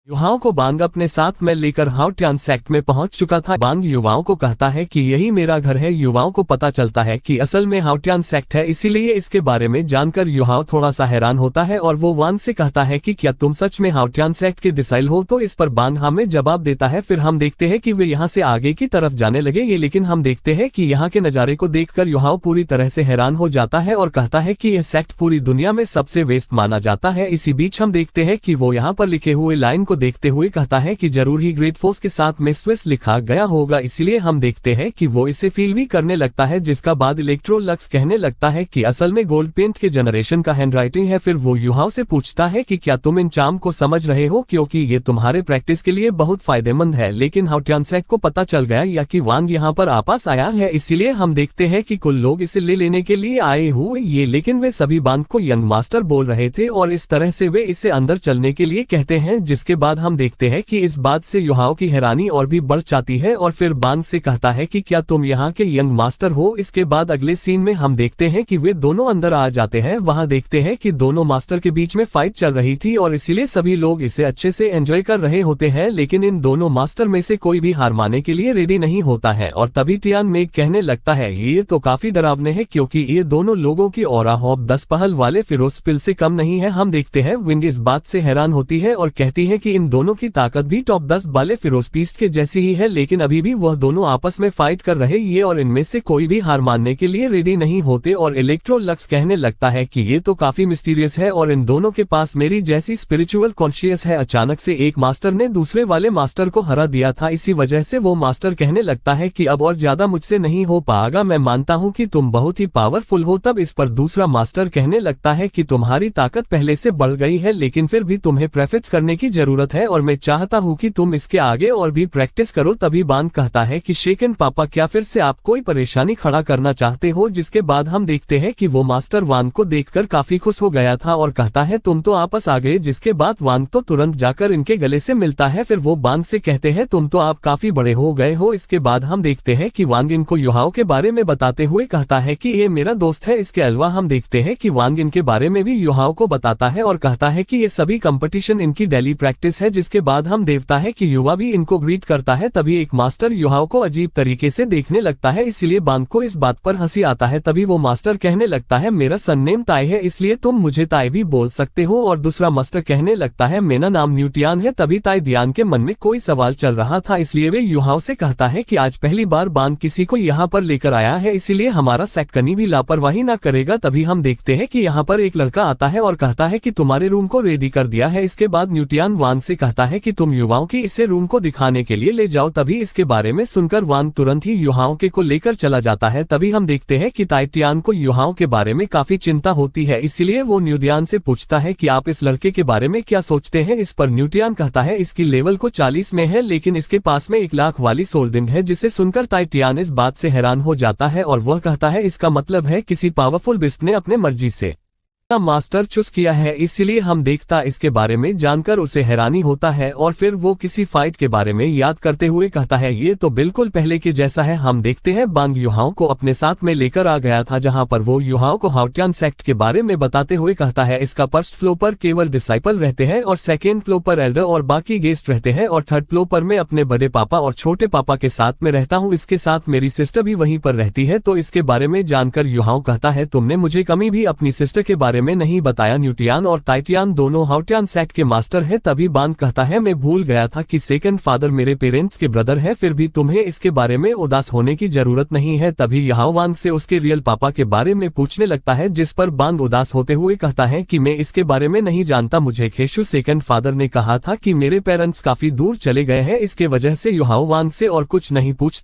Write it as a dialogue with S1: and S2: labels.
S1: युवाओं को बांग अपने साथ में लेकर हाउटियान सेक्ट में पहुंच चुका था। बांग युवाओं को कहता है कि यही मेरा घर है। युवाओं को पता चलता है कि असल में हाउटियान सेक्ट है, इसीलिए इसके बारे में जानकर युवाओं थोड़ा सा हैरान होता है और वो वांग से कहता है कि क्या तुम सच में हाउटियान सेक्ट के डिसाइल हो। तो इस पर बांग हमें जवाब देता है। फिर हम देखते हैं कि वे यहाँ से आगे की तरफ जाने लगे ये, लेकिन हम देखते हैं कि यहाँ के नज़ारे को देखकर युवाओं पूरी तरह से हैरान हो जाता है और कहता है कि यह सेक्ट पूरी दुनिया में सबसे वेस्ट माना जाता है। इसी बीच हम देखते हैं कि वो यहाँ पर लिखे हुए लाइन को देखते हुए कहता है कि जरूर ही ग्रेट फोर्स के साथ में स्विस लिखा गया होगा, इसलिए हम देखते हैं कि वो इसे फील भी करने लगता है, जिसका बाद इलेक्ट्रोलक्स कहने लगता है कि असल में गोल्ड पेंट के जनरेशन का हैंडराइटिंग है। फिर वो युवाओं से पूछता है कि क्या तुम इन चार्म को समझ रहे हो, क्योंकि ये तुम्हारे प्रैक्टिस के लिए बहुत फायदेमंद है। लेकिन हाउटियान सेक्ट को पता चल गया या कि वांग यहाँ पर आपस आया है, इसीलिए हम देखते हैं कि कुल लोग इसे ले लेने के लिए आए हुए ये, लेकिन वे सभी बांग को यंग मास्टर बोल रहे थे और इस तरह से वे इसे अंदर चलने के लिए कहते हैं। जिसके बाद हम देखते हैं कि इस बात से युवाओं की हैरानी और भी बढ़ जाती है और फिर बांग से कहता है कि क्या तुम यहाँ के यंग मास्टर हो। इसके बाद अगले सीन में हम देखते हैं कि वे दोनों अंदर आ जाते हैं। वहां देखते हैं कि दोनों मास्टर के बीच में फाइट चल रही थी और इसीलिए सभी लोग इसे अच्छे से एंजॉय कर रहे होते हैं, लेकिन इन दोनों मास्टर में से कोई भी हार मानने के लिए रेडी नहीं होता है। और तभी टियान मेग कहने लगता है ये तो काफी डरावने है, क्योंकि ये दोनों लोगों की ऑरा हॉप 10 पहल वाले फिरोज पिल से कम नहीं है। हम देखते हैं विंग इस बात से हैरान होती है और कहती है कि इन दोनों की ताकत भी टॉप 10 वाले फिरोज पीस्ट के जैसी ही है, लेकिन अभी भी वह दोनों आपस में फाइट कर रहे ये और इनमें से कोई भी हार मानने के लिए रेडी नहीं होते। और इलेक्ट्रोलक्स कहने लगता है कि ये तो काफी मिस्टीरियस है और इन दोनों के पास मेरी जैसी स्पिरिचुअल कॉन्शियस है। अचानक से एक मास्टर ने दूसरे वाले मास्टर को हरा दिया था, इसी वजह से वो मास्टर कहने लगता है कि अब और ज्यादा मुझसे नहीं हो पाएगा, मैं मानता हूँ कि तुम बहुत ही पावरफुल हो। तब इस पर दूसरा मास्टर कहने लगता है कि तुम्हारी ताकत पहले से बढ़ गई है, लेकिन फिर भी तुम्हें प्रैक्टिस करने की जरूरत है और मैं चाहता हूँ कि तुम इसके आगे और भी प्रैक्टिस करो। तभी बांग कहता है कि शेकन पापा क्या फिर से आप कोई परेशानी खड़ा करना चाहते हो। जिसके बाद हम देखते हैं कि वो मास्टर वांग को देखकर काफी खुश हो गया था और कहता है तुम तो आपस आ गए। जिसके बाद वांग तो तुरंत जाकर इनके गले से मिलता है। फिर वो बांग से कहते हैं तुम तो आप काफी बड़े हो गए हो। इसके बाद हम देखते हैं कि वांग इनको युवाओं के बारे में बताते हुए कहता है कि ये मेरा दोस्त है। इसके अलावा हम देखते हैं कि वांग इनके बारे में भी युवाओं को बताता है और कहता है कि ये सभी कंपटीशन इनकी डेली प्रैक्टिस है। जिसके बाद हम देखता है कि युवा भी इनको ग्रीट करता है। तभी एक मास्टर युवाओं को अजीब तरीके से देखने लगता है, इसलिए बांग को इस बात पर हंसी आता है। तभी वो मास्टर कहने लगता है मेरा सरनेम ताई है, इसलिए तुम मुझे ताई भी बोल सकते हो। और दूसरा मास्टर कहने लगता है मेरा नाम न्यूटियान है। तभी ताई दियान के मन में कोई सवाल चल रहा था, इसलिए वे युवाओं से कहता है कि आज पहली बार बांग किसी को यहाँ पर लेकर आया है, इसीलिए हमारा सेक्ट कहीं भी लापरवाही न करेगा। तभी हम देखते हैं कि यहाँ पर एक लड़का आता है और कहता है कि तुम्हारे रूम को रेडी कर दिया है। इसके बाद न्यूटियान वांग से कहता है कि तुम युवाओं की इसे रूम को दिखाने के लिए ले जाओ। तभी इसके बारे में सुनकर वांग तुरंत ही युवाओं के को लेकर चला जाता है। तभी हम देखते हैं कि ताइटियान को युवाओं के बारे में काफी चिंता होती है, इसलिए वो न्यूटियान से पूछता है कि आप इस लड़के के बारे में क्या सोचते हैं। इस पर न्यूटियान कहता है इसकी लेवल को 40 में है, लेकिन इसके पास में 1 लाख वाली सोल्डिंग है। जिसे सुनकर ताइटियान इस बात से हैरान हो जाता है और वह कहता है इसका मतलब है किसी पावरफुल बिस्ट ने अपने मर्जी से मास्टर चूज किया है। इसलिए हम देखता इसके बारे में जानकर उसे हैरानी होता है और फिर वो किसी फाइट के बारे में याद करते हुए कहता है ये तो बिल्कुल पहले के जैसा है। हम देखते हैं बांग युवाओं को अपने साथ में लेकर आ गया था, जहां पर वो युवाओं को हाउटियान सेक्ट के बारे में बताते हुए कहता है इसका फर्स्ट फ्लोर पर केवल डिसाइपल रहते हैं और सेकेंड फ्लोर पर एल्डर और बाकी गेस्ट रहते हैं और थर्ड फ्लोर पर मैं अपने बड़े पापा और छोटे पापा के साथ में रहता हूँ। इसके साथ मेरी सिस्टर भी वहीं पर रहती है। तो इसके बारे में जानकर युवाओं कहता है तुमने मुझे कभी भी अपनी सिस्टर के बारे में नहीं बताया। न्यूटियान और ताइटियान दोनों हाउटियान सेक्ट के मास्टर है। तभी बांग कहता है मैं भूल गया था कि सेकंड फादर मेरे पेरेंट्स के ब्रदर है, फिर भी तुम्हें इसके बारे में उदास होने की जरूरत नहीं है। तभी यहाँ वांग से उसके रियल पापा के बारे में पूछने लगता है, जिस पर बांग उदास होते हुए कहता है कि मैं इसके बारे में नहीं जानता। मुझे खेशु सेकंड फादर ने कहा था कि मेरे पेरेंट्स काफी दूर चले गए हैं, इसके वजह से युहाओ वांग से और कुछ नहीं पूछता।